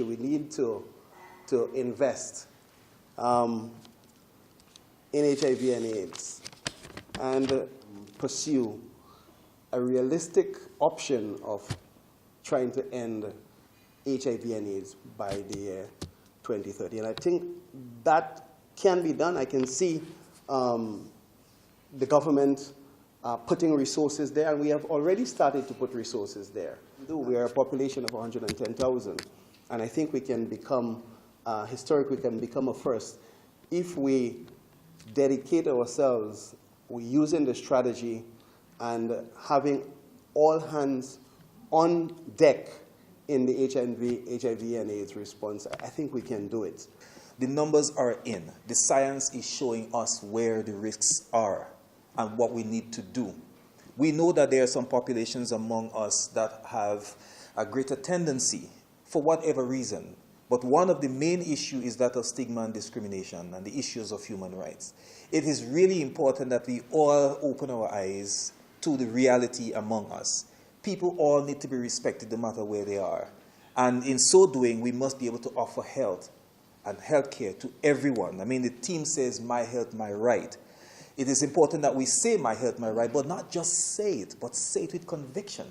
We need to invest in HIV and AIDS and pursue a realistic option of trying to end HIV and AIDS by the year 2030. And I think that can be done. I can see the government putting resources there, and we have already started to put resources there. We are a population of 110,000, and I think we can become, historically, we can become a first if we dedicate ourselves, we using the strategy and having all hands on deck in the HIV and AIDS response. I think we can do it. The numbers are in. The science is showing us where the risks are and what we need to do. We know that there are some populations among us that have a greater tendency, for whatever reason. But one of the main issues is that of stigma and discrimination and the issues of human rights. It is really important that we all open our eyes to the reality among us. People all need to be respected no matter where they are. And in so doing, we must be able to offer health and healthcare to everyone. I mean, the team says, my health, my right. It is important that we say my health, my right, but not just say it, but say it with conviction.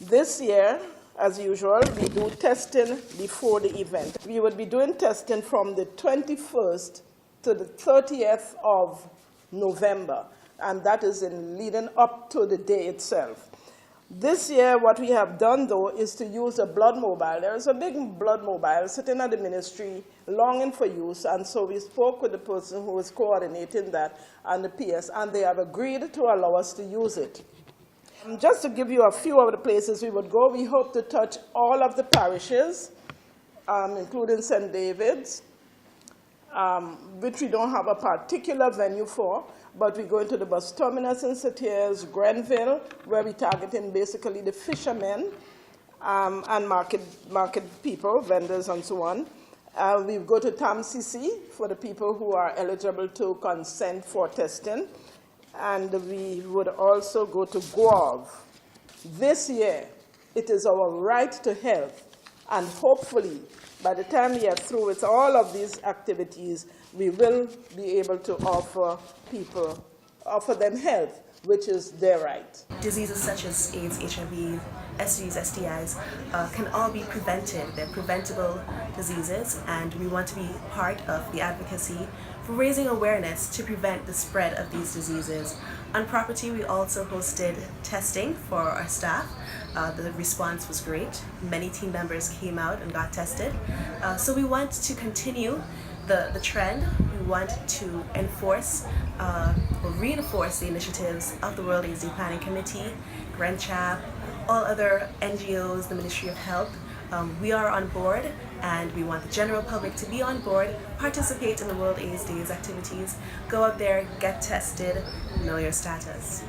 This year, as usual, we do testing before the event. We would be doing testing from the 21st to the 30th of November, and that is in leading up to the day itself. This year, what we have done, though, is to use a blood mobile. There is a big blood mobile sitting at the ministry, longing for use, and so we spoke with the person who was coordinating that and the PS, and they have agreed to allow us to use it. Just to give you a few of the places we would go, we hope to touch all of the parishes, including St. David's, which we don't have a particular venue for, but we go into the bus terminus in Satiers, Grenville, where we're targeting basically the fishermen and market people, vendors and so on. We go to Tamsisi for the people who are eligible to consent for testing. And we would also go to Guave. This year, it is our right to health, and hopefully, by the time we are through with all of these activities, we will be able to offer them health, which is their right. Diseases such as AIDS, HIV, STDs, STIs can all be prevented. They're preventable diseases, and we want to be part of the advocacy for raising awareness to prevent the spread of these diseases. On property, we also hosted testing for our staff. The response was great. Many team members came out and got tested. So we want to continue the trend. We want to enforce or reinforce the initiatives of the World AIDS Day Planning Committee, GrenChap, all other NGOs, the Ministry of Health. We are on board, and we want the general public to be on board, participate in the World AIDS Day's activities, go out there, get tested, know your status.